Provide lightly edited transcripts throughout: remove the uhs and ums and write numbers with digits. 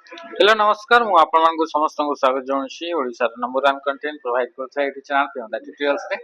Hello नमस्कार मु आपण मानक समस्त को स्वागत जणाउछि ओडिसा रो नंबर 1 कंटेंट प्रोवाइड करथाय एटी चैनल पे होता ट्यूटोरियल्स रे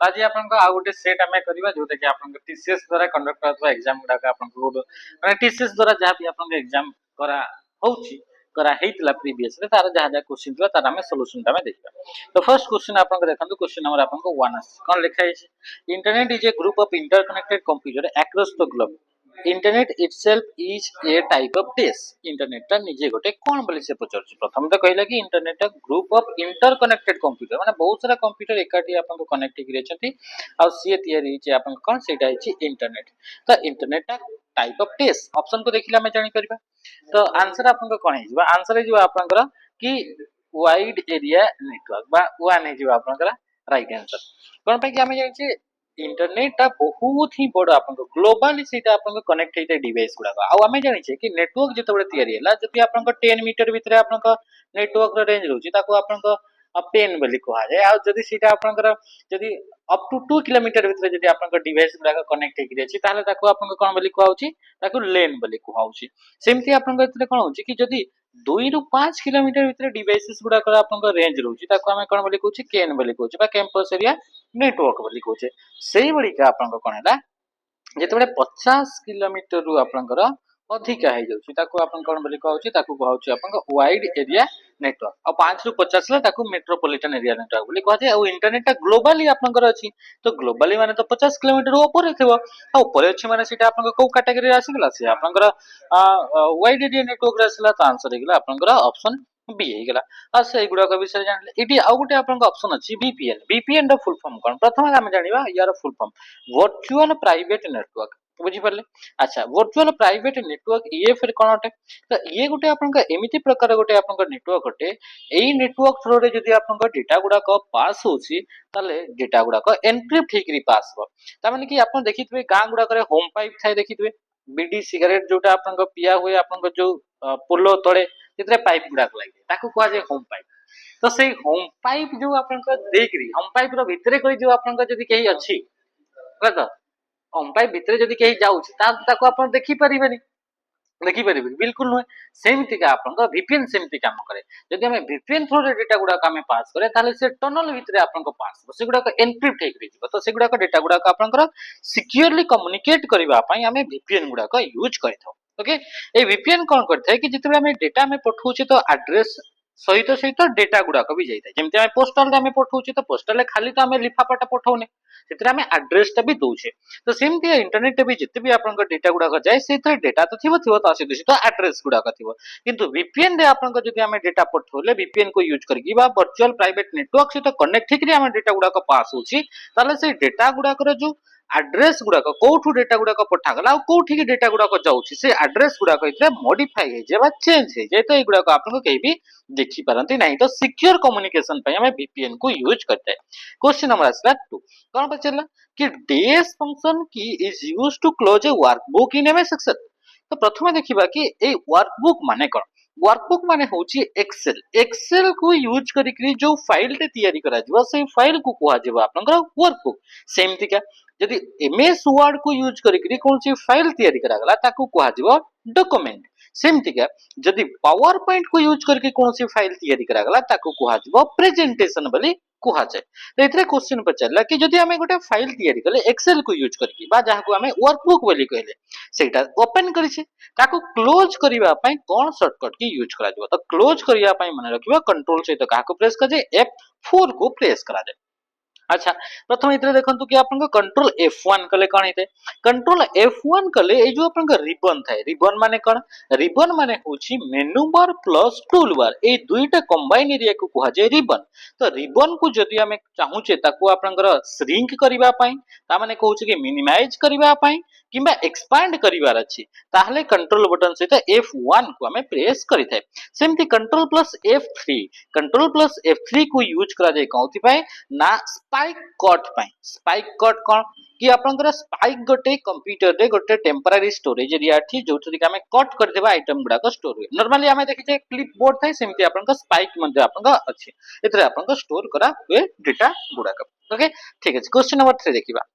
आज आपण को आ गुटे सेट हमें करबा जोटा कि आपण टीसीएस द्वारा कंडक्ट करथवा एग्जाम गुडा का आपण को माने टीसीएस द्वारा जहा भी आपण एग्जाम करा होउछि करा हेतला प्रीवियस रे तार जहा जहा क्वेश्चन थला तार हमें सॉल्यूशन ता में देखबा। तो फर्स्ट क्वेश्चन आपण को देखंतु क्वेश्चन नंबर आपण को 1 कोन लिखा है internet is a group of interconnected computer across the globe. Internet itself is a type of disk। Internet ता निजे गोटे कोन बोली से पचरछि प्रथम तो कहला कि internet group of interconnected computer माने बहुत सारा कंप्यूटर एकाठी आपन को कनेक्ट करि रहछथि आ सी तयारी छि आपन कोन सेटा छि इंटरनेट। तो इंटरनेट ता टाइप ऑफ डिस्क ऑप्शन को देखिला मैं जानि परबा। तो आंसर आपन को कोन है जिबा आंसर है जिबा आपन कि वाइड एरिया नेटवर्क बा वन है जिबा आपन राइट आंसर। कोन पे कि हमें जानि छि इंटरनेट ता बहुत ही बड़ आपन को ग्लोबली सेटा आपन को कनेक्ट हेते डिवाइस गुडा आ हमें जानि छै कि नेटवर्क जतबे तयारी हला जति आपन को 10 मीटर भीतर आपन को नेटवर्क रो रेंज रहउछि ताको आपन को पेन बोली कहा जाय आ जदि सेटा आपन को जदि अप टू 2 किलोमीटर भीतर जदि आपन को डिवाइस गुडा कनेक्ट हेकि अछि ताले ताको आपन को कोन बोली कहा होछि ताको लेन बोली कहा होछि। सेमति आपन को एतरे कोन होछि कि जदि 2 रु 5 किलोमीटर भीतर डिवाइसेस गुडा कर आपन को रेंज रहउछि ताको हमें कोन बोली कहउछि केन बोली कहउछि बा कैंपस एरिया नेटवर्क बोली कहउछि। सेही बड़ी का आपन को कोन हला जेतबे 50 किलोमीटर रु आपनकर अधिक है जाउछि ताको आपन कोन बोली कहउछि ताको कहउछि आपन को वाइड एरिया नेटवर्क आ 5 रु 50 ला ताको मेट्रोपॉलिटन एरिया नेटवर्क बोली कहते आ इंटरनेट ता ग्लोबली आपनकर अछि। तो ग्लोबली माने तो 50 किलोमीटर ऊपर थिबो आ ऊपर अछि माने सेटा आपन को कैटेगरी रे आसी गेला से आपनकर वाइड एरिया नेटवर्क रे आसीला। तो आंसर हे गेला आपनकर ऑप्शन बी हे गेला। आ से गुडा का विषय जानले इटी आ गुटे आपन को ऑप्शन अछि वीपीएन। वीपीएन रो फुल फॉर्म कोन प्रथम हम जानिबा यार full form virtual private network बुझी परले। अच्छा वर्चुअल प्राइवेट नेटवर्क ये फिर कोन हटे तो ये गुटे आपन का एमिति प्रकार गुटे आपन का नेटवर्क हटे एई नेटवर्क थ्रू रे जदी आपन का डेटा गुडा को पास होछि ताले डेटा गुडा को एन्क्रिप्ट हेकरी पास हो ता माने कि आपन देखितबे गां गुडा करे होम पाइप थाय देखितबे बीडी सिगरेट जोटा आपन को पिया हुए आपन को जो पोलो तळे तितरे पाइप गुडा लागे ताको कहवा जे होम पाइप। तो से होम पाइप जो आपन को देखरी होम पाइप रो भितरे कोई जो आपन को जदी केही अछि तो होम पाइप भितरे जदी केही जाउछि ताको आपन देखि परिबेनी देखि परिबे बिल्कुल नुहे। सेमति का आपन को वीपीएन सेमति काम करे जदी हमें वीपीएन थ्रू रे डेटा गुडा हमें पास करे ताले से टनल भितरे आपन को पास हो से गुडा को एन्क्रिप्ट हेकरि जिवो। तो से गुडा को डेटा गुडा आपन को सिक्योरली कम्युनिकेट करबा पई हमें वीपीएन गुडा को यूज करथौ। ओके ए वीपीएन कोन करथै कि जितबे हमें डेटा में पठौछि तो एड्रेस सहित सहित डेटा गुडा को भी जाइथै जेमति हमें पोस्टल रे हमें पठौछि तो पोस्टल रे खाली तो हमें लिफाफाटा पठौने सेतरे हमें एड्रेस टा भी दउछे। तो सेमति इंटरनेट रे भी जिते भी आपन को डेटा गुडा जाय सेतरे डेटा तो थिबो थिबो ता सहित तो एड्रेस गुडा थिबो किंतु वीपीएन रे आपन को जदी हमें डेटा पठौले वीपीएन को यूज करकी बा वर्चुअल प्राइवेट नेटवर्क सहित कनेक्ट हेकरी हमें डेटा गुडा पास होछि ताले से डेटा गुडा जो एड्रेस गुडा कोठु डेटा गुडा पठा गला कोठी के डेटा गुडा जाउछि से एड्रेस गुडा इतरे मॉडिफाई हे जे बा चेंज हे जे तो ए गुडा आपन को केही भी देखि पारंती नहीं। तो सिक्योर कम्युनिकेशन पे हमें वीपीएन को यूज करते हैं। क्वेश्चन नंबर आसला 2 कोन पचला कि dash function key is used to close a workbook in MS Excel. तो प्रथम देखिबा कि ए वर्कबुक माने कोन वर्कबुक माने होची एक्सेल एक्सेल को यूज करिकरी जो फाइल ते तयारी करा जिवो से फाइल को कुआ जिवो आपनकर वर्कबुक। सेमति का जदि एमएस वर्ड को यूज करिकरी कोनसी फाइल तयारी करा गला ताको कुआ जिवो डॉक्यूमेंट। सेमति का जदि पावर पॉइंट को यूज करके कोनसी फाइल तयारी करा गला ताको कुआ जिवो प्रेजेंटेशन बोली कुआ जाय। तो एतरे क्वेश्चन पचरला कि जदि हमें गोटे फाइल तयारी करले एक्सेल को यूज करके बा जहा को हमें वर्कबुक बोली कहले सेटा ओपन करिसे ताको क्लोज करिवा पई कोन शॉर्टकट की यूज करा जिवो। तो क्लोज करिया पई माने रखिबो कंट्रोल सहित काको प्रेस कर जे F4 को प्रेस करा जाय। अच्छा प्रथम इतरे देखंतु कि आपन को कंट्रोल F1 कले कोन हेते कंट्रोल F1 कले ए जो आपन को रिबन थाए रिबन माने कोन रिबन माने होची मेनू बार प्लस टूल बार ए दुईटा कंबाइन एरिया को कहा जाय रिबन। तो रिबन को जदि हमें चाहूचे ताको आपन को श्रिंक करिवा पई ता माने कहूची कि मिनिमाइज करिवा पई किबा एक्सपांड करिवार अछि ताहले कंट्रोल बटन सहित F1 को हमें प्रेस करिथाय। सेमति कंट्रोल प्लस F3 को यूज करा जाय कोथि पई ना स्पाइक कट पई। स्पाइक कट कोन कि आपनकर स्पाइक गोटे कंप्यूटर रे गोटे टेम्पररी स्टोरेज एरिया थी जोथि के हमें कट कर देबा आइटम गुडा को स्टोर हुए नॉर्मली हमें देखि जे क्लिप बोर्ड थाय सेमति आपनकर स्पाइक मध्ये आपनका अछि एतरे आपनका स्टोर करा हुए डेटा गुडा को। ओके ठीक है क्वेश्चन नंबर 3 देखिबा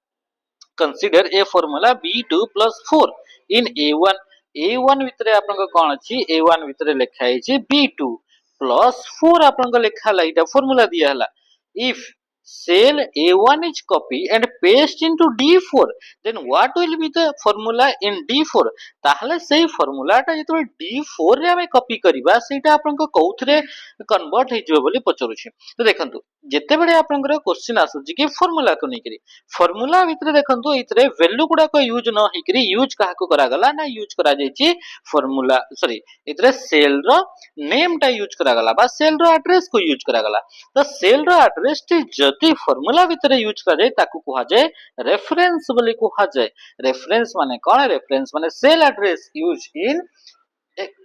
consider a formula b2 plus 4 in a1 A1 भितर आपन कोन अछि A1 भितर लिखा है B2 प्लस 4 आपन लिखा ला इटा फार्मूला दिया हला if cell A1 is copy and paste into D4 then what will be the formula in D4 ताहले सेही फार्मूलाटा जेतो D4 रे हमें कॉपी करबा सेटा आपन को कोउथरे कन्वर्ट हे जो बोली पचरुछि तो देखंतु जेते बेले आपन क्वेश्चन आसुछि कि फार्मूला को नै करी फार्मूला भितर देखंतु इतरे वैल्यू गुडा को यूज न हे करी यूज काहा को करा गला ना यूज करा जायछि फार्मूला सॉरी इतरे सेल रो नेम टा यूज करा गला बा सेल रो एड्रेस को यूज करा गला तो सेल रो एड्रेस टी जति फार्मूला भितर यूज करा जाय ताकू कहा जाय रेफरेंस बोली कहा जाय रेफरेंस माने कोन रेफरेंस माने cell address use in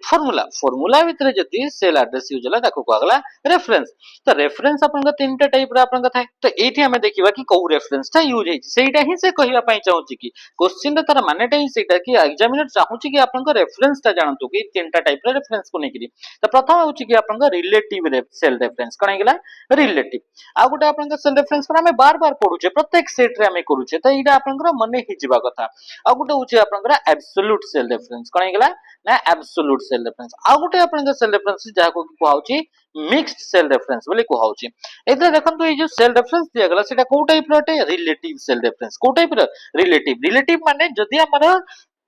formula formula भितर जति सेल एड्रेस यूज होला ताकू कहगला रेफरेंस तो रेफरेंस आपन का तीनटा टाइप रा आपन का थाए तो एठी हमें देखिबा कि को रेफरेंस ता यूज हे सेटा ही से कहिबा पई चाहूची कि क्वेश्चन रे तार मानेटा ही सेटा कि एग्जामिनर चाहूची कि आपन का रेफरेंस ता जानतु कि तीनटा टाइप रा रेफरेंस को नेकरी तो प्रथम होची कि आपन का रिलेटिव सेल रेफरेंस कोन हेगला रिलेटिव आ गुटे आपन का सेल रेफरेंस पर हमें बार-बार पढुचे प्रत्येक सेट रे हमें करूचे तो इडा आपन का मने ही जिबा कथा आ गुटे होची आपन का एब्सोल्यूट सेल रेफरेंस कोन हेगला ना एब्सोल्यूट सेल रेफरेंस आ गुटे आपन का सेल रेफरेंस जहा को कुहाउची मिक्स्ड सेल रेफरेंस बोली कुहाउची एते देखंतु ए जो सेल रेफरेंस दिया गला सेटा को टाइप रटे रिलेटिव सेल रेफरेंस को टाइप र रिलेटिव माने जदी हमर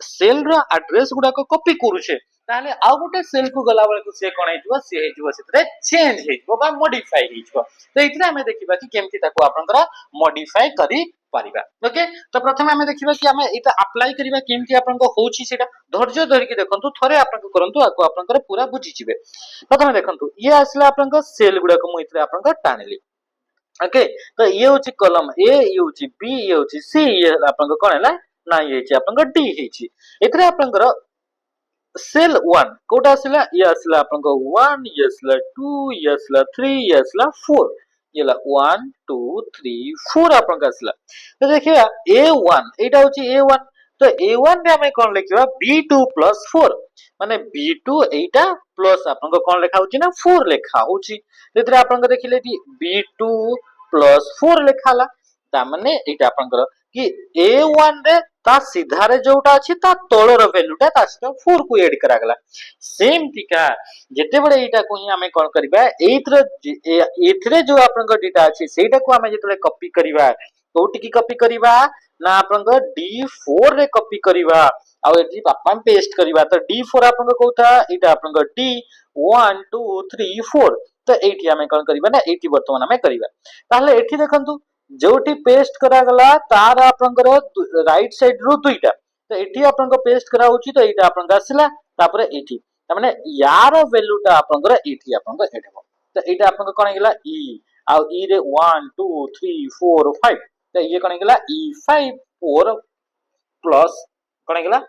सेल रो एड्रेस गुडा को कॉपी करूछे ताले आ गुटे सेल को गला बेले को से कोन हेजबो से हेजबो सेतरे चेंज हेजबो बा मॉडिफाई हेजबो तो इतने हमें देखिबा कि केमति ताको आपनकर मॉडिफाई करी पारिबा ओके तो प्रथमे हमें देखिबा कि हमें एटा अप्लाई करिबा केमति आपनको होउची सेटा धैर्य धरि के देखंतु थरे आपनको करंतु आको आपनकर पूरा बुझी जिवे प्रथमे देखंतु ये आसला आपनकर सेल गुडा को मु इतरे आपनकर टानिली ओके तो ये होची कॉलम ए ये होची बी ये होची सी ये आपनकर कोन हला ना ये छि आपनकर डी हेछि इतरे आपनकर सेल 1 कोटा आसला ये आसला आपनकर 1 ये आसला 2 ये आसला 3 ये आसला 4 ये ला 1 2 3 4 आपनकर आसला तो देखिए A1 एटा होची A1 तो A1 रे हमें कोन लिखिबा B2 4 माने B2 एटा प्लस आपनकर कोन लेखा होची ना 4 लेखा होची तेतरे आपनकर देखिले कि B2 4 लेखाला ता माने एटा आपनकर कि A1 रे ता सीधा रे जोटा अछि ता तळर वैल्यूटा ता सहित 4 को ऐड करा गला सेम टिका जेते बडे एटा को ही हमें कोन करबा एथरे जो आपनकर डेटा अछि सेटा को हमें जेतले कॉपी करबा कोठी की कॉपी करबा ना आपनकर D4 रे कॉपी करबा आ एठी पापा पेस्ट करबा तो D4 आपनकर कोथा एटा आपनकर D 1 2 3 4 तो एठी हमें कोन करबा ना एठी वर्तमान हमें करबा ताहले एठी देखंतु जोटी पेस्ट करा गला तार आपनकर राइट साइड रो दुईटा तो एठी आपनकर पेस्ट करा होची तो एटा आपनकर आसिला तापरे एठी त माने यार वैल्यूटा आपनकर एठी आपनकर एड हो तो एटा आपनकर कोन गेला ई आ ई रे 1 2 3 4 5 तो ये कोन गेला E5 4 प्लस कोन गेला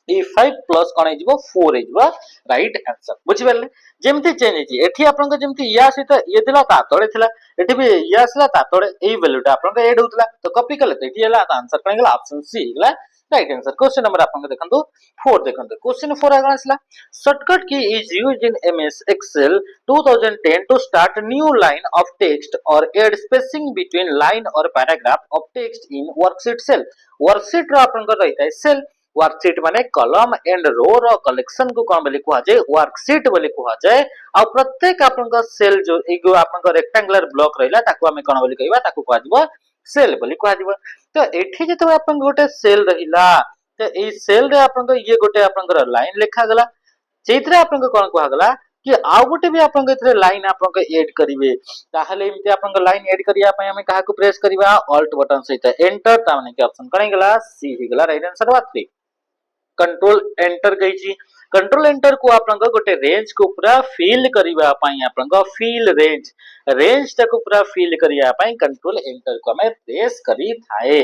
E5 प्लस कोन हेजिबो 4 हेजिबो राइट आंसर बुझि परले जेमति चेंज हेछि एठी आपनकर जेमति या सहित ये थिला ता तळे थिला एठी भी ये आसला ता तळे एई वैल्यूटा आपनकर ऐड होतला तो कॉपी करले तो एठी हला आंसर कोन गेला ऑप्शन सी गेला राइट आंसर क्वेश्चन नंबर आपनकर देखंतु 4 देखंतु क्वेश्चन 4 आगा आसला shortcut key is used in MS Excel 2010 to start new line of text और ऐड स्पेसिंग बिटवीन लाइन और paragraph of text in worksheet cell worksheet रो आपनकर रहिता है सेल वर्कशीट माने कॉलम एंड रो रो कलेक्शन को कोन बोली कुहा जाय वर्कशीट बोली कुहा जाय आ प्रत्येक आपनका सेल जो एगो आपनका रेक्टेंगुलर ब्लॉक रहला ताको हमें कोन बोली कहबा ताको कुहा जिवो सेल बोली कुहा जिवो तो एठी जते आपन गोटे सेल रहिला तो ए सेल रे आपनका ये गोटे आपनकर लाइन लिखा गला जेतरे आपनका कोन कुहा गला कि आउ गोटे भी आपनका इतरे लाइन आपनका ऐड करिवे ताहले इमते आपनका लाइन ऐड करिया पय हमें काहा को प्रेस करिवा ऑल्ट बटन सहित एंटर ता माने कि ऑप्शन कने गला सी हे गला राइट आंसर बात कंट्रोल एंटर गई छी कंट्रोल एंटर को आपनका गोटे रेंज को पूरा फिल करिवा पई आपनका फिल रेंज तक पूरा फिल करिया पई कंट्रोल एंटर को हमें प्रेस करी थाए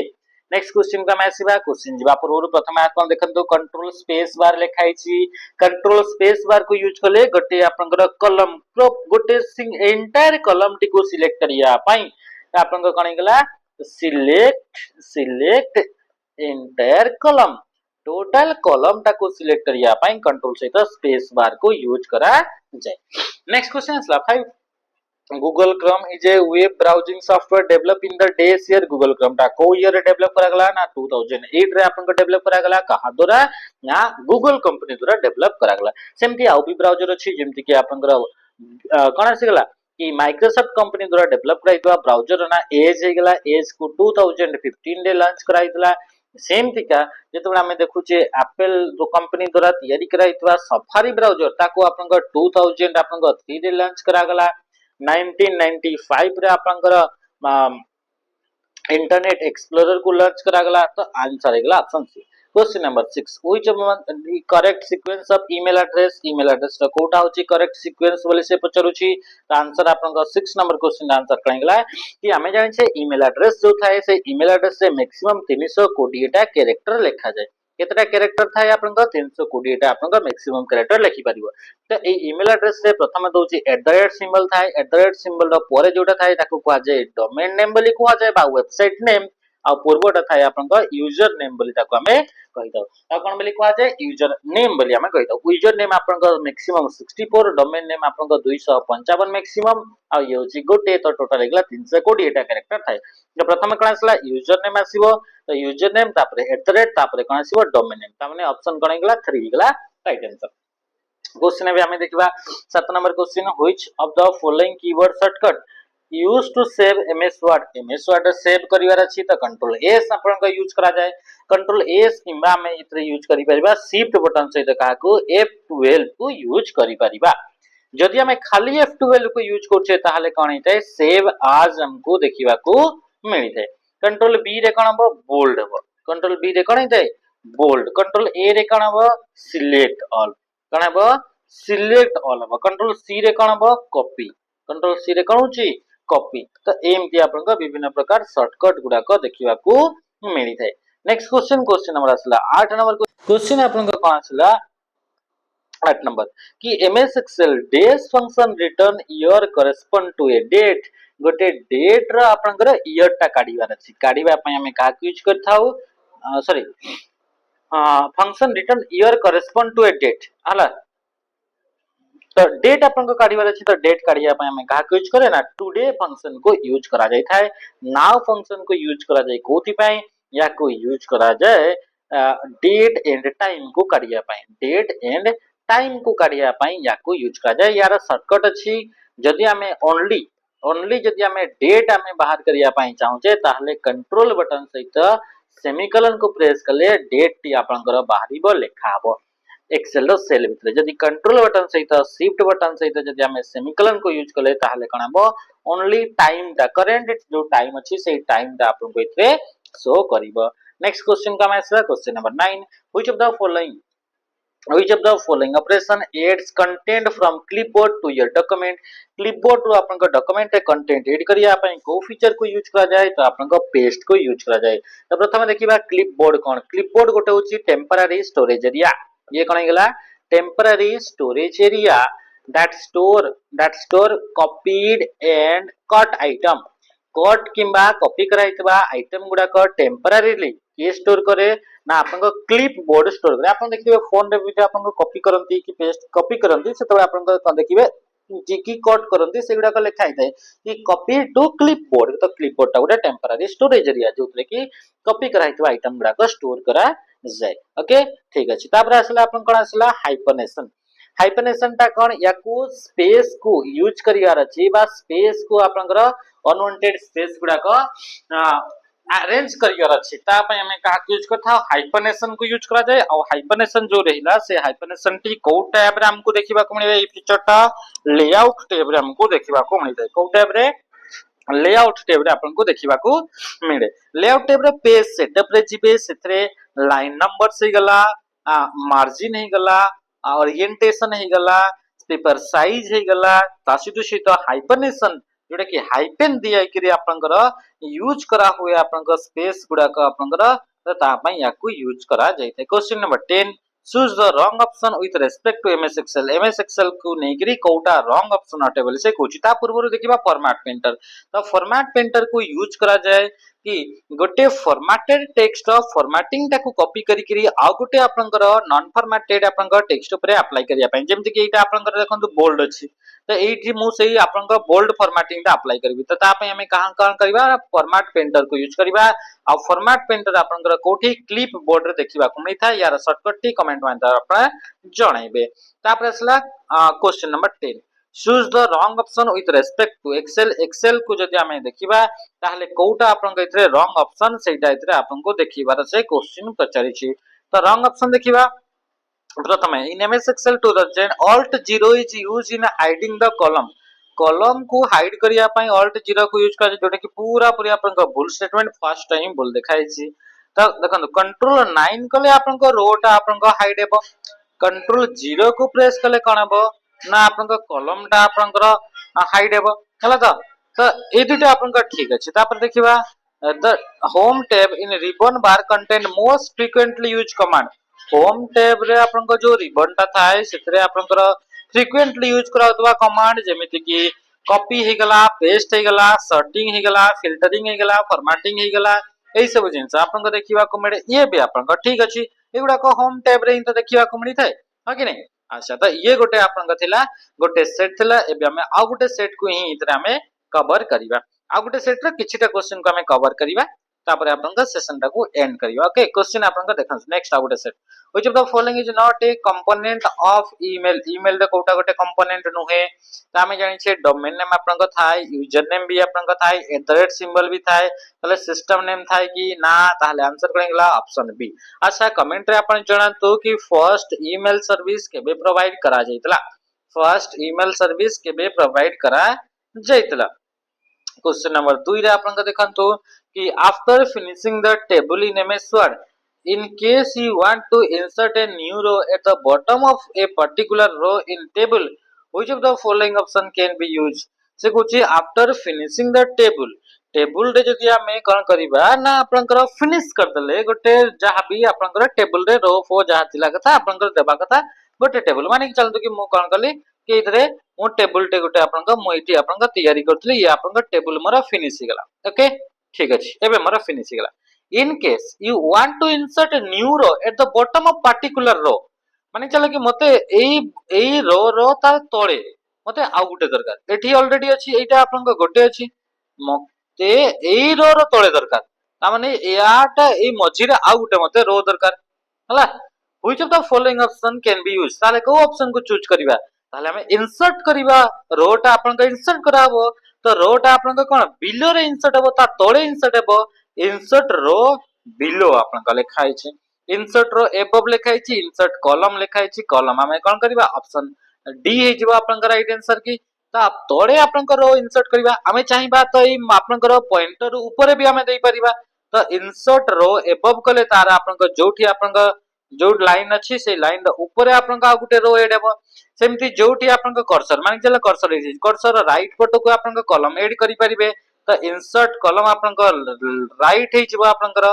नेक्स्ट क्वेश्चन का मैं सिवा क्वेश्चन जिबा पूर्व प्रथम आपन देखंतो कंट्रोल स्पेस बार लिखाई छी कंट्रोल स्पेस बार को यूज करले गोटे आपनकर कॉलम गोटे एंटायर कॉलम टी को सिलेक्ट करिया पई आपनका कने गेला select entire column total column टा को सिलेक्ट करिया पई कंट्रोल सहित स्पेस बार को यूज करा जाय नेक्स्ट क्वेश्चन असला 5 Google Chrome is a web browsing software develop in the days year Google Chrome टा को ईयर रे डेवलप करा गला ना 2008 रे आपन को डेवलप करा गला कहा द्वारा ना गूगल कंपनी द्वारा डेवलप करा गला सेमती आउ भी ब्राउजर अछि जेमति कि आपन को कोन आसी गला कि माइक्रोसॉफ्ट कंपनी द्वारा डेवलप कराइतवा ब्राउजर ना एज हे गला एज को 2015 रे लॉन्च कराइतला सेमती का जेतबे हमें देखु जे एप्पल जो कंपनी द्वारा तैयारी कराइतवा सफारी ब्राउजर ताको आपन को 2000 आपन को 3 रे लॉन्च करा गला 1995 रे आपनकर इंटरनेट एक्सप्लोरर को लॉन्च करा गला तो आंसर है गला option C question number 6 which correct sequence of email address रा कोटा होची करेक्ट सीक्वेंस बोले से पचरुची तो आंसर आपनका 6 नंबर क्वेश्चन आंसर कहीं गला कि हमें जानि छे ईमेल एड्रेस जो थाए से ईमेल एड्रेस से मैक्सिमम 320 टा कैरेक्टर लिखा जाए केतटा कैरेक्टर थाए आपनका 320 टा आपनका मैक्सिमम कैरेक्टर लिखि परिबो तो ए ईमेल एड्रेस रे प्रथम दोची सिंबल थाए सिंबल रो परे जोटा थाए ताको कुआ जाय डोमेन नेम बोली कुआ जाय बा वेबसाइट नेम आ पूर्वटा थाए आपनका यूजर नेम बोली ताको हमें कहि दो ता कोन बोली कुआ जाय यूजर नेम बोली हमें कहि दो यूजर नेम आपनका मैक्सिमम 64 डोमेन नेम आपनका 255 मैक्सिमम आ ये होची गोटे तो टोटल हेगला 320 टा कैरेक्टर थाए तो प्रथम कोन आसला यूजर नेम आसीबो तो यूजर नेम तापरे तापरे कोन आसीबो डोमेन नेम ता माने ऑप्शन कोन हेगला 3 हेगला राइट आंसर क्वेश्चन भी हमें देखिबा 7 number question which of the following keyboard shortcut use to save MS Word save करिवार अछि त कंट्रोल एस अपन का यूज करा जाय कंट्रोल एस किबा में इतरे यूज करि परिबा शिफ्ट बटन सहित का को F12 को यूज करि परिबा जदि हमें खाली F12 को यूज करछे ताहाले कोन हेतै सेव आज हमको देखिबा को मिलितै कंट्रोल बी रे कोन हबो बोल्ड हबो कंट्रोल बी रे कोन हेतै बोल्ड कंट्रोल ए रे कोन हबो सिलेक्ट ऑल कोन हबो सिलेक्ट ऑल हबो कंट्रोल सी रे कोन हबो कॉपी कंट्रोल सी रे कोन होची कॉपी तो एमती आपन विभिन्न प्रकार शॉर्टकट गुडा को देखिबा को मिली थाए नेक्स्ट क्वेश्चन नंबर आसला 8 नंबर क्वेश्चन आपन को कोन आसला 8 नंबर कि MS Excel days function return year correspond to a date गोटे डेट रो आपन ईयर टा काढिबार अछि काढिबा पय हमें का यूज करथाउ sorry function return year correspond to a date हला तो डेट अपन को काढिबार अछि तो डेट काढिया पय हमें का यूज करे ना टुडे फंक्शन को यूज करा जाय थाए नाउ फंक्शन को यूज करा जाय कोथि पय या को यूज करा जाय डेट एंड टाइम को काढिया पय डेट एंड टाइम को काढिया पय या को यूज करा जाय यार शॉर्टकट अछि जदि हमें ओनली जदि हमें डेट हमें बाहर करिया पय चाहू जे ताहले कंट्रोल बटन सहित सेमीकोलन को प्रेस कले डेट टी आपनकर बाहरीबो लेखा हबो एक्सेल रो सेल भितरे जदि कंट्रोल बटन सहित शिफ्ट बटन सहित जदि हमें सेमीकोलन को यूज कले ताहले कोन हबो ओनली टाइम दा करेंट जो टाइम अछि सेही टाइम दा आपन को इतरे शो करिवो नेक्स्ट क्वेश्चन का answer question number 9 which of the following operation adds content from clipboard to your document clipboard रो आपन को डॉक्यूमेंट ए कंटेंट ऐड करिया आपन को फीचर को यूज करा जाय तो आपन को पेस्ट को यूज करा जाय तो प्रथम देखिबा क्लिपबोर्ड गोटे होची टेम्पररी स्टोरेज एरिया ये कोन हेगला temporary storage area that store copied and cut item cut किंबा कॉपी कराइतबा आइटम गुडा को टेम्पररीली ये स्टोर करे ना आपन को क्लिप बोर्ड स्टोर करे आपन देखिबे फोन रे भी आपन को कॉपी करंती कि पेस्ट कॉपी करंती से तो आपन को देखिबे जी की कट करंती से गुडा को लिखा हिताय कि कॉपी टू क्लिप बोर्ड तो क्लिप बोर्ड टा गुडा टेम्पररी स्टोरेज एरिया जोतरे कि कॉपी कराइतबा आइटम गुडा को स्टोर करा जाय ओके ठीक अछि तापर आसला आपन कोन आसला हाइफेनेशन टा कोन याकू स्पेस को यूज करियार अछि बा स्पेस को आपनकर अनवांटेड स्पेस गुडा को अरेंज करियर अछि ता पय हमें का यूज करथा हाइफेनेशन को यूज करा जाय और हाइफेनेशन जो रहिला से हाइफेनेशन टी को टैब रे हमको देखिबा को मिले ई फीचर टा लेआउट टैब रे हमको देखिबा को मिले को टैब रे लेआउट टैब रे आपन को देखिबा को मिले लेआउट टैब रे पेज सेटअप रे जिबे सेथरे लाइन नंबर से गला मार्जिन हे गला ओरिएंटेशन हे गला पेपर साइज हे गला तासितु सहित हाइफेनेशन जोटा कि हाइफेन दिया कि आपनकर यूज करा हुए आपनकर स्पेस गुडा का आपनकर ता पय याकू यूज करा जायते question number 10 choose the wrong option with respect to MS Excel को नेगरी कोटा रॉन्ग ऑप्शन अटेबल से कोचिता पूर्व देखिबा फॉर्मेट पेंटर तो फॉर्मेट पेंटर को यूज करा जाय कि गोटे फॉर्मेटेड टेक्स्ट फॉर्मेटिंग टाको कॉपी करी आ गोटे आपनकर नॉन फॉर्मेटेड आपनकर टेक्स्ट ऊपर अप्लाई करिया पय जेमति कि एटा आपनकर देखंतु बोल्ड अछि तो एठी मु सेही आपनकर बोल्ड फॉर्मेटिंग टा अप्लाई करबी तो ता पय हमें कहां कहां करबा फॉर्मेट पेंटर को यूज करबा आ फॉर्मेट पेंटर आपनकर कोठी क्लिप बोर्ड रे देखिबा को मिलि था यार शॉर्टकट टी कमेंट मानता आपण जणाइबे तापर असला question number 10 choose the wrong option with respect to excel को जदि हमें देखिबा ताहले कोउटा आपन के इतरे रॉन्ग ऑप्शन सेटा इतरे आपन को देखिबार से क्वेश्चन पचारि छी तो रॉन्ग ऑप्शन देखिबा प्रथमे in MS Excel to the जेन alt 0 is used in hiding the column को हाइड करिया पई alt 0 को यूज कर जोटा कि पूरा पूरी आपन को भूल स्टेटमेंट फर्स्ट टाइम भूल देखाइ छी तो देखंतु कंट्रोल 9 कले आपन को रोटा आपन को हाइड हेबो कंट्रोल 0 को प्रेस कले कोन हेबो ना आपन को कॉलम टा आपन को हाइड हेबो हला तो ए दुटा आपन को ठीक अछि तापर देखिबा the home tab in ribbon bar content most frequently use command home tab रे आपन को जो रिबन टा थाए सेतरे आपन को फ्रीक्वेंटली यूज कराउतबा कमांड जेमिति कि कॉपी हे गला पेस्ट हे गला सॉर्टिंग हे गला फिल्टरिंग हे गला फॉर्मेटिंग हे गला एई सब जिंस आपन को देखिबा को मिले ये भी आपन को ठीक अछि एगुडा को होम टैब रे तो देखिबा को मिली थाए हा कि नहीं अच्छा तो ये गोटे आपन को थिला गोटे सेट थिला एबे हमें आ गोटे सेट को ही इतरा हमें कवर करिबा आ गोटे सेट रे किछिटा क्वेश्चन को हमें कवर करिबा तापर आपन का सेशन टा को एंड करिबा ओके क्वेश्चन आपन का देखन नेक्स्ट आ गोटे set which of the following is not a component of email द कोटा गोटे कंपोनेंट नुहे त हमें जानि छे डोमेन नेम आपन का थाय यूजर नेम भी आपन का थाय @ सिंबल भी थाय तले सिस्टम नेम थाय कि ना ताले आंसर करेंगला ऑप्शन बी अच्छा कमेंट रे आपन जणातो कि फर्स्ट ईमेल सर्विस केबे प्रोवाइड करा जायतला फर्स्ट ईमेल सर्विस केबे प्रोवाइड करा जायतला क्वेश्चन नंबर 2 रे आपन का देखंतो कि after finishing the table in MS word in case you want to insert a new row at the bottom of a particular row in table which of the following option can be used से कुछ after finishing the table रे जदि हमें कोन करबा ना आपनकर finish कर दले गोटे जहा भी आपनकर टेबल रे रो फो जहा थिला कथा आपनकर देबा कथा गोटे टेबल माने कि चलतो कि मु कोन करली कि इधरे मु टेबल टे गोटे आपनकर मु इति आपनकर तैयारी करथली ये आपनकर टेबल मोरा फिनिश हो गेला ओके ठीक अछि एबे मोरा फिनिश हो गेला in case you want to insert a new row at the bottom of particular row माने चलो कि मते एई रो रो तार तळे मते आ गुटे दरकार एठी ऑलरेडी अछि एटा आपन को गोटे अछि मते एई रो रो तळे दरकार ता माने याटा एई मझिरे आ गुटे मते रो दरकार हला which of the following option can be use ताले को ऑप्शन को चूज करिबा ताले हमें इंसर्ट करिबा रो टा आपन को इंसर्ट कराबो तो रो टा आपन को कोन बिलो रे इंसर्ट हेबो ता तळे इंसर्ट हेबो इंसर्ट रो बिलो आपन का लिखाई छी इंसर्ट रो एबव लिखाई छी इंसर्ट कॉलम लिखाई छी कॉलम हमें कोन करबा ऑप्शन डी हे जबो आपन का राइट आंसर की ता तोड़े आपन का रो इंसर्ट करबा हमें चाहिबा तो ई आपन का पॉइंटर ऊपर भी हमें देई परिबा तो इंसर्ट रो एबव कले तारा आपन का जोठी आपन का जो लाइन अछि से लाइन ऊपर आपन का गुटे रो ऐड हेबो सेमति जोठी आपन का कर्सर माने चला कर्सर राइट फोटो को आपन का कॉलम ऐड करि परिबे तो इंसर्ट कॉलम आपन को राइट हे जबो आपन कर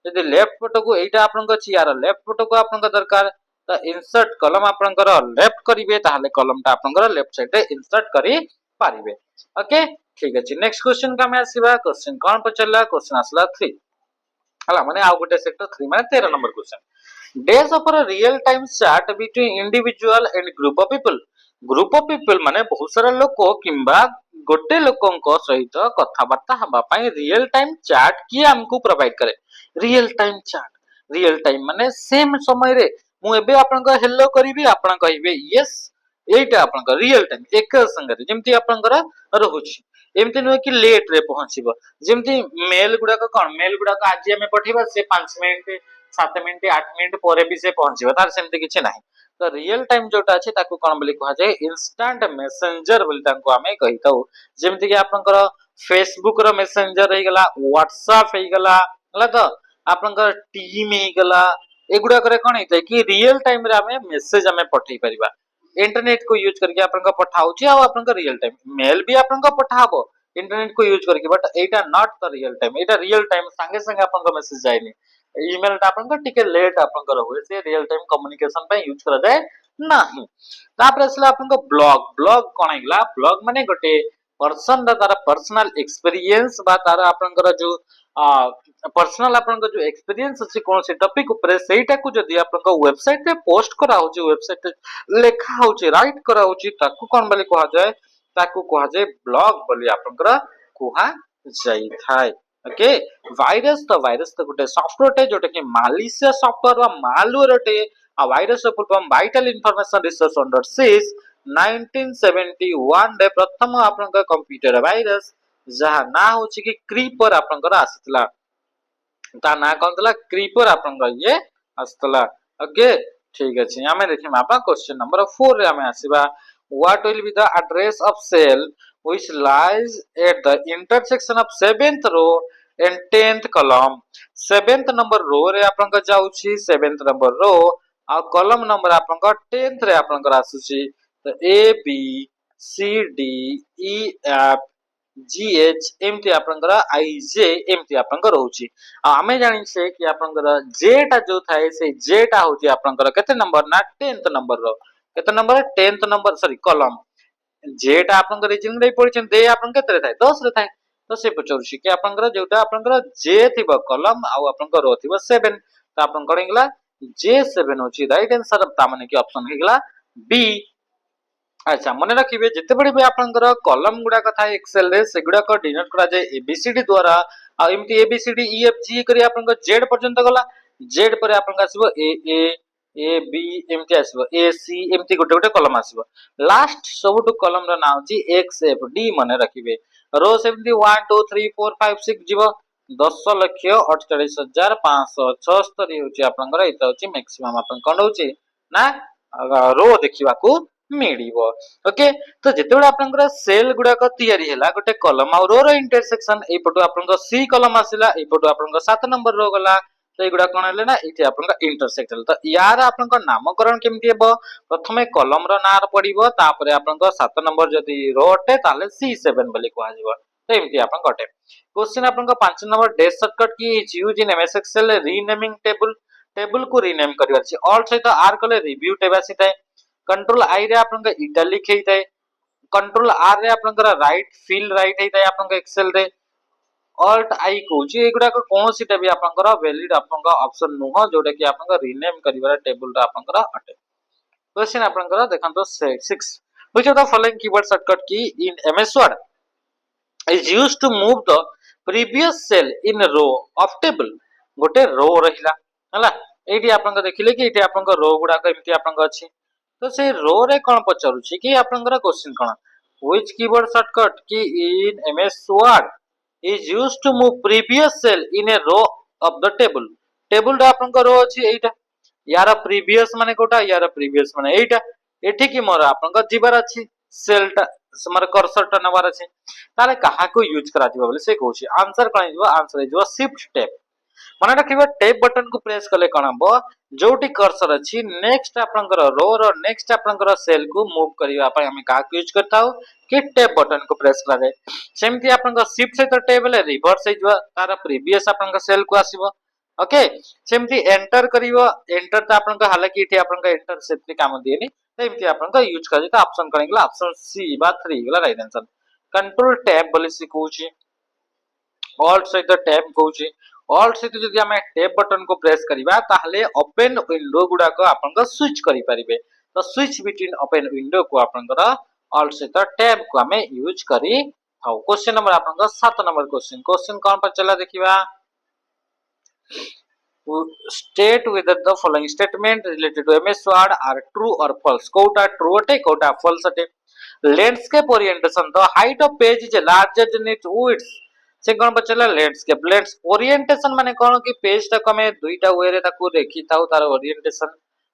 यदि लेफ्ट फोटो को एटा आपन को छी यार लेफ्ट फोटो को आपन को दरकार तो इंसर्ट कॉलम आपन कर लेफ्ट करिवे ताहले कॉलम ता आपन कर लेफ्ट साइड रे इंसर्ट करि पारिबे ओके ठीक अछि नेक्स्ट क्वेश्चन का मैं आसीबा क्वेश्चन कोन पचला क्वेश्चन आसला 3 हला माने आ गुटे सेक्टर 3 माने 13 number question days of a real time chat between individual and group of people माने बहुत सारा लोक किंबा गोटे लोकंक सहित कथाबार्ता हबा पई रियल टाइम चैट की हमको प्रोवाइड करे रियल टाइम माने सेम समय रे मु एबे आपन को हेलो करिवि आपन कहिबे यस एटा आपन को रियल टाइम एक संग रे जेमति आपन को रहउछि एमति न कि लेट रे पहुंचीबो जेमति मेल गुडा को कोन मेल गुडा को आज हमें पठिबा से 5 मिनिट 7 मिनिट 8 मिनिट परे भी से पहुंचीबो तार सेमति किछ नाही तो रियल टाइम जोटा अछि ताकू कोन बोली कहा जाय इंस्टेंट मैसेंजर बोली तांको हमें कहिताउ जेमति कि आपनकर फेसबुक रो मैसेंजर हे गला व्हाट्सएप हे गला हला तो आपनकर टीम हे गला एगुडा करे कोन हेतै कि रियल टाइम रे हमें मैसेज हमें पठै परिबा इंटरनेट को यूज करके आपनका पठाउची आ आपनका रियल टाइम मेल भी आपनका पठाबो इंटरनेट को यूज करके but Etah not the real time Etah real time संगे संगे आपनका मैसेज जायनी ईमेल टा आपनका टिके लेट आपनका होय से रियल टाइम कम्युनिकेशन पे यूज करा जाय नाही तापर असला आपनका ब्लॉग कोन हेगला ब्लॉग माने गोटे पर्सन तार पर्सनल एक्सपीरियंस बा तार आपनकर जो पर्सनल आपनकर जो एक्सपीरियंस अछि कोन से टॉपिक ऊपर सेटा को जदी आपनकर वेबसाइट पे पोस्ट करा होची वेबसाइट लेखा होची राइट करा होची ताकू कोन बले कहा जाय ताकू कहा जाय ब्लॉग बले आपनकर कहा जाई थाय ओके वायरस तो गोटे सॉफ्टवेयर टे जोटे कि मालिशियस सॉफ्टवेयर बा मालवेयर टे आ virus full form vital information resource under siege 1971 रे प्रथम आपनकर कंप्यूटर वायरस जहा ना होची कि क्रीपर आपनकर आसितला ता ना कोनतला क्रीपर आपनकर ये आस्तला ओके ठीक अछि हमें देखिम आपा क्वेश्चन नंबर 4 रे हमें आसीबा what will be the address of cell which lies at the intersection of 7th row and 10th column 7th number row रे आपनकर जाउची 7th number row आ कॉलम नंबर आपनकर 10th रे आपनकर आसुची तो A B C D E F G H एमती आपनकर आई जे एमती आपनकर होची आ हमें जानि से कि आपनकर जे टा जो थाए से जे टा होची आपनकर केते नंबर ना 10th नंबर रो केते number 10th number sorry column जेटा आपनकर रीजनिंग रे पढिछन दे आपन केते थाए 10 रे थाए तो से पचौरसी कि आपनकर जोटा आपनकर जे थिबो कॉलम आ आपनकर रो थिबो 7 तो आपनकर हिगला जे 7 होची राइट आंसर ता माने कि ऑप्शन हिगला बी अच्छा मने रखिबे जते बड़ी भी आपनकर कॉलम गुडा कथा एक्सेल रे सेगुडा को डिनोट करा जाय एबीसीडी द्वारा आ एमटी एबीसीडी ईएफजी करी आपनकर जेड पर्यंत गला जेड पर आपनकर आसीबो ए बी एमटी आसीबो ए सी एमटी गोटे गोटे कॉलम आसीबो लास्ट सबटु कॉलम रो नाम छी एक्स एफ डी मने रखिबे रो सेमती 1 2 3 4 5 6 जीवो 10,48,576 होची आपनकर एता होची मैक्सिमम आपन कोन होची ना रो देखिबा को मिडिबो ओके तो जेतेबेला आपनकर सेल गुडा को तयारी हैला गोटे column uh row row intersection A पटो आपनकर सी कॉलम आसिला ए पटो आपनकर 7 नंबर रो गला तो एगुडा कोन हले ना इथे आपनकर इंटरसेक्ट हल तो यार आपनकर नामकरण केमति हेबो प्रथमे कॉलम रो नार पडिबो तापरे आपनकर 7 नंबर जदी रो अटे ताले C7 बोली कहआ जीवो तो एमति आपन कटे क्वेश्चन आपनकर 5 number dash shortcut key is used in MS Excel renaming table को रीनेम करबार छी ऑल सहित आर कले रिव्यू टेब आसीताय कंट्रोल आई रे आपनकर इटालिक हेइताय कंट्रोल आर रे आपनकर राइट फिल राइट हेइताय आपनकर एक्सेल रे ऑल्ट आई कोची एगुडा को कोनसीटा भी आपनकर वैलिड आपनकर ऑप्शन नुह जोटा कि आपनकर रीनेम करिवार टेबल रा आपनकर अटे क्वेश्चन आपनकर देखंतो 6 which of the following keyboard shortcut key in MS Word is used to move the previous cell in row of table गोटे रो रहिला हला एठी आपनकर देखिले कि एठी आपनकर रो गुडा को एमति आपनकर अछि तो से रो रे कोन पचरुछि कि आपनकर क्वेश्चन कोन which keyboard shortcut key in MS Word is used to move previous cell in a row of the table टा आपनकर रो अछि एटा यार प्रीवियस माने कोटा यार प्रीवियस माने एटा एठी कि मोर आपनकर जीवार अछि सेल टा समर कर्सर टा नवार अछि ताले कहा को यूज करा दिबो बोले से कहूछि आंसर कोन दिबो आंसर दिबो शिफ्ट टैब माने रखिबो टैब बटन को प्रेस कले कोन हबो जोटी कर्सर अछि नेक्स्ट आपनकर रो रो नेक्स्ट आपनकर सेल को मूव करिवा पय हम का यूज करताउ कि टैब बटन को प्रेस करा जाय सेमति आपनकर शिफ्ट से तो टैब ले रिवर्स हे जवा तारा प्रीवियस आपनकर सेल को आसीबो ओके सेमति एंटर करिवो एंटर त आपनकर हालांकि इथे आपनकर एंटर सेतरी काम दिएनी तो एमति आपनकर यूज करा जेता ऑप्शन करेंगला ऑप्शन सी बा 3 गला राइट आंसर कंट्रोल टैब बोले से कहूची ऑल्ट सहित टैब कहूची ऑल्ट सहित जदि हम टैब बटन को प्रेस करिबा ताहले ओपन विंडो गुडा को आपनकर स्विच करि परिबे तो स्विच बिटवीन ओपन विंडो को आपनकर ऑल्ट सहित टैब को हमें यूज करी हाउ क्वेश्चन नंबर आपनकर 7 नंबर क्वेश्चन कोन पर चला देखिबा state whether the following statement related to MS Word are true or false Kota true अटे कोटा false अटे landscape orientation the height of page is larger than its width से कोन बचला landscape orientation माने कोन कि पेज तक हमें दुईटा वे रे ताको देखि थाउ तार orientation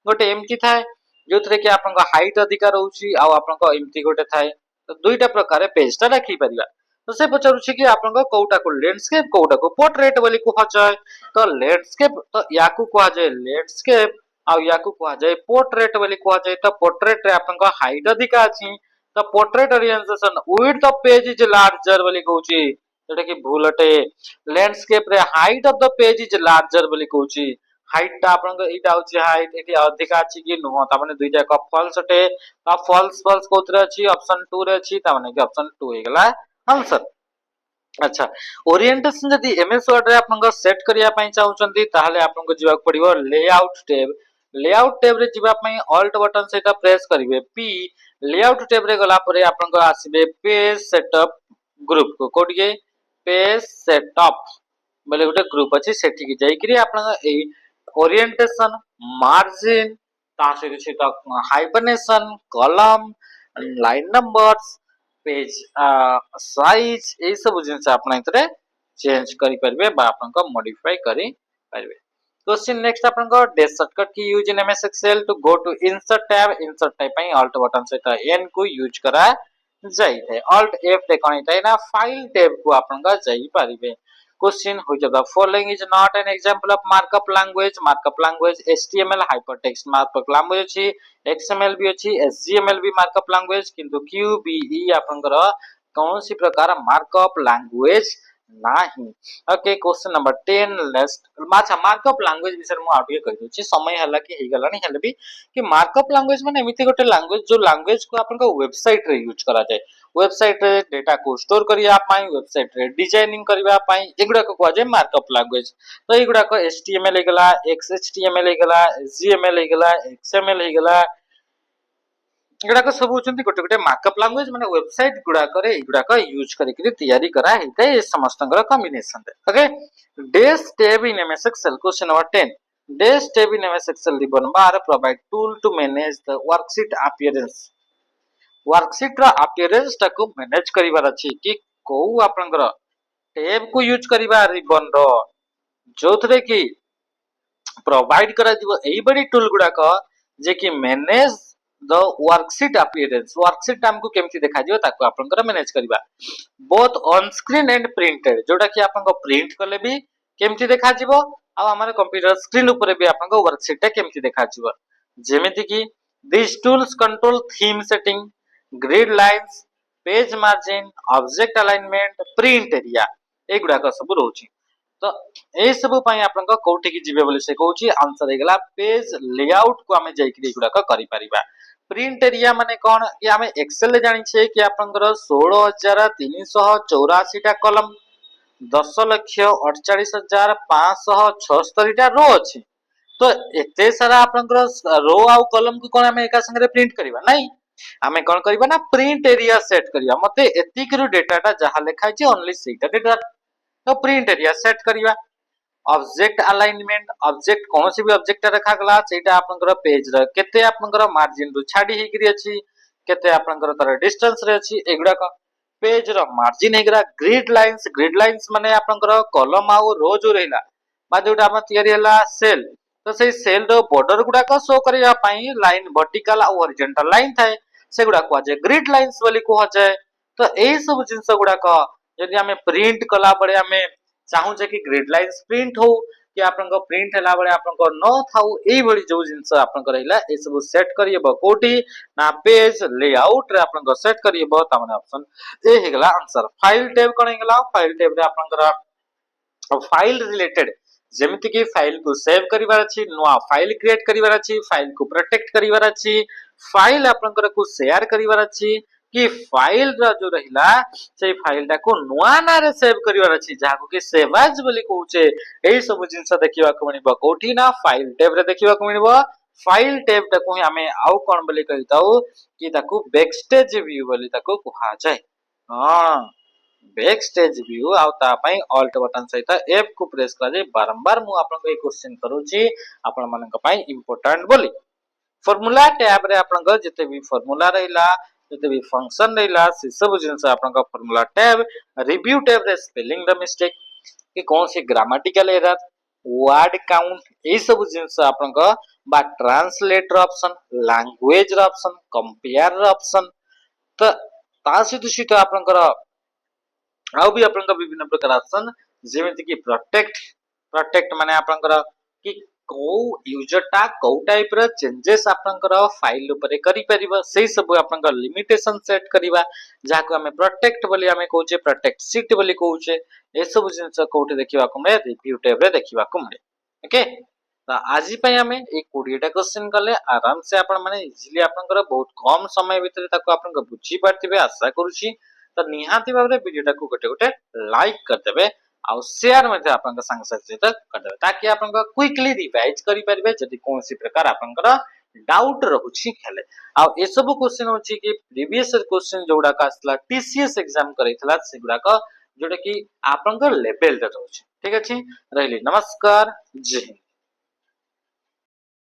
गोटे एमती थाए जोथरे कि आपन हाइट अधिकार होउची आ आपन को एमती गोटे थाए तो दुईटा प्रकार पेज ता रखि परिबा तो से पचारुछि कि आपन को कोटा को लैंडस्केप कोटा को पोर्ट्रेट बोली को जाय तो लैंडस्केप तो याकू को जाय लैंडस्केप आ याकू को जाय पोर्ट्रेट बोली को जाय तो पोर्ट्रेट रे आपन को हाइट अधिका अछि तो portrait orientation width of page is larger बोली कहउछि जेटा कि भूल अटे लैंडस्केप रे height of the page is larger बोली कहउछि हाइट टा आपन एटा होची हाइट एटी अधिका अछि कि नुह ता माने दुई जाक फॉल्स अटे ता फॉल्स फॉल्स कोतरे अछि ऑप्शन 2 रे अछि ता माने कि ऑप्शन 2 हे गेला आंसर। अच्छा ओरिएंटेशन जदि एमएस वर्ड रे आपन सेट करिया पई चाहुचंती ताहाले आपन को जिवा पड़िबो लेआउट टैब। लेआउट टैब रे जिवा पई ऑल्ट बटन सेटा प्रेस करिवे पी लेआउट टैब रे गला परे आपन को आसीबे पेज सेटअप ग्रुप को कोडिए पेज सेटअप बोले गोटे ग्रुप अछि सेठी की जाई करी आपन ए ओरिएंटेशन मार्जिन ता से hyphenation column line numbers page size ए सब जिनस आपन इतरे चेंज करि परबे बा आपन को मॉडिफाई करि परबे। क्वेश्चन नेक्स्ट आपन को dash shortcut key use in MS Excel to go to insert type पई ऑल्ट बटन से एन को यूज करा जाई थे ऑल्ट एफ रे कणी थे ना फाइल टैब को आपन का जाई परिबे। Question which of the following is not an example of markup language HTML hypertext markup language अछि एक्सएमएल भी अछि एसजीएमएल भी मार्कअप लैंग्वेज किंतु क्यूबीई आपन कौन सी प्रकार मार्कअप लैंग्वेज नाही। ओके क्वेश्चन नंबर 10 लेस्ट माछा मार्कअप लैंग्वेज विषय मु आउटे कहि दोछि समय हला कि हे गलानी हेले भी कि मार्कअप लैंग्वेज माने एमिति गोटे लैंग्वेज जो लैंग्वेज को आपन वेबसाइट रे यूज करा जाय वेबसाइट रे डेटा को स्टोर करिया पाई वेबसाइट रे डिजाइनिंग करिया पाई एगुडा को कुआ जाय मार्कअप लैंग्वेज। तो एगुडा को एचटीएमएल हे गला एक्सएचटीएमएल हे गला एसजीएमएल हे गला एक्सएमएल हे गला एगुडा को सब होचंती गोटे गोटे मार्कअप लैंग्वेज माने वेबसाइट गुडा करे एगुडा को यूज करिकरी तैयारी करा हेते ए समस्तंगर कॉम्बिनेशन रे। Okay dash tab in MS Excel question number 10 dash tab in MS Excel ribbon bar provide tool to manage the worksheet appearance worksheet रा अपीयरेंस टाको मैनेज करिवार अछि कि को आपनकर टैब को यूज करिवा रिबन रो जोथरे कि प्रोवाइड करा दिबो एई बडी टूल गुडा को जे कि मैनेज द वर्कशीट हमको केमती देखा दियो ताको आपनकर मैनेज करिवा both on screen and printed जोटा कि आपन को प्रिंट करले भी केमती देखा जिवो आ हमर कंप्यूटर स्क्रीन ऊपर भी आपन को वर्कशीट टा केमती देखा जिवो जेमिति कि this tools control theme setting grid lines page margin object alignment print area एगुडा को सब रहउची। तो ए सब पई आपन को कोठी की जिवे बोले से कहउची आंसर हे गेला पेज लेआउट को हमें जाई कि एगुडा को करि परिबा। प्रिंट एरिया माने कोन कि हमें एक्सेल रे जानि छे कि आपनकर 16384 टा कॉलम 10,48,576 टा रो अछि तो एते सारा आपनकर रो आ कॉलम को कोन हमें एका संगे प्रिंट करिवा नाही हमें कोन करिवा ना प्रिंट एरिया सेट करिवा मते एतिक रु डेटा टा जहा लिखा छि ओनली सेटा डेटा तो प्रिंट एरिया सेट करिवा। ऑब्जेक्ट अलाइनमेंट ऑब्जेक्ट कौन सी भी ऑब्जेक्ट रखा गला सेटा आपनकर पेज र केते आपनकर मार्जिन रु छाडी हे गिरी अछि केते आपनकर तर डिस्टेंस रे अछि एगुडा का पेज रो मार्जिन हेगरा ग्रिड लाइंस माने आपनकर कॉलम आ रो जो रहला बा जोटा हम तयारी हला सेल तो से सेल रो बॉर्डर गुडा को शो करिया पई लाइन वर्टिकल आ हॉरिजॉन्टल लाइन थाए से गुडा को जे ग्रिड लाइंस बोली को जाय तो एई सब जिंस गुडा को यदि हमें प्रिंट कला पड़े हमें चाहू जे कि ग्रिड लाइंस प्रिंट हो कि आपन को प्रिंट हला बळे आपन को न थाउ एई बडी जो जिंस आपन को रहला ए सब सेट करियबो कोठी ना पेज लेआउट रे आपन को सेट करियबो त माने ऑप्शन ए हे गेला आंसर। फाइल टैब कोन हे गेला फाइल टैब रे आपन को फाइल रिलेटेड जेमिति कि फाइल को सेव करिवार अछि नुवा फाइल क्रिएट करिवार अछि फाइल को प्रोटेक्ट करिवार अछि फाइल आपन को शेयर करिवार अछि कि फाइल रा जो रहिला से फाइल टा को नुवा ना रे सेव करिवार अछि जहा को कि सेव एज बोली कहउचे एई सब जिंस देखिबा को मिलिबो कोठी ना फाइल टैब रे देखिबा को मिलिबो फाइल टैब टा को हमें आउ कोन बोली कहिताउ कि ताको बैकस्टेज व्यू बोली ताको कहा जाय। हां बैकस्टेज व्यू आउ ता पई ऑल्ट बटन सहित एफ को प्रेस करा जाय बारंबार मु आपन को ए क्वेश्चन करूची आपन मन को पई इंपोर्टेंट बोली फार्मूला टैब रे आपन को जते भी फार्मूला रहिला जते भी फंक्शन रहिला से सब जिंस आपन को फार्मूला टैब रिव्यू टैब रे स्पेलिंग द मिस्टेक कि कौन सी ग्रामेटिकल एरर वर्ड काउंट ए सब जिंस आपन को बा ट्रांसलेटर ऑप्शन लैंग्वेज र ऑप्शन कंपेयर र ऑप्शन तो तासी दुसी तो आपन को आउ भी आपन को विभिन्न प्रकार ऑप्शन जेमिति कि प्रोटेक्ट माने आपन को कि को यूजर टा को टाइप रो चेंजेस आपनकर फाइल ऊपर करि परिबो सेही सब आपनकर लिमिटेशन सेट करिवा जा को हमें प्रोटेक्ट बोली हमें कहउचे प्रोटेक्ट शीट बोली कहउचे ए सब जिंस कोठे देखिबा को मे रिव्यू टैब रे देखिबा को मिले। ओके तो आज आमे ए 20टा क्वेश्चन कले आराम से आपण माने इजीली आपनकर बहुत कम समय भितर ताको आपन बुझी पारथिबे आशा करूची। तो निहाती भाबरे वीडियोटा को गोटे गोटे लाइक करदेबे आ शेयर मध्ये आपन संग साथी सहित करदेबे ताकि आपन क्विकली रिवाइज करि परिबे जदि कोनसी प्रकार आपनकर डाउट रहुची खेले। आ ए सब क्वेश्चन होची कि प्रीवियस क्वेश्चन जोडा का आसला टीसीएस एग्जाम करैथला सेगुडा का जोटा कि आपनकर लेवल रे रहउची। ठीक अछि, रहली नमस्कार, जय हिंद।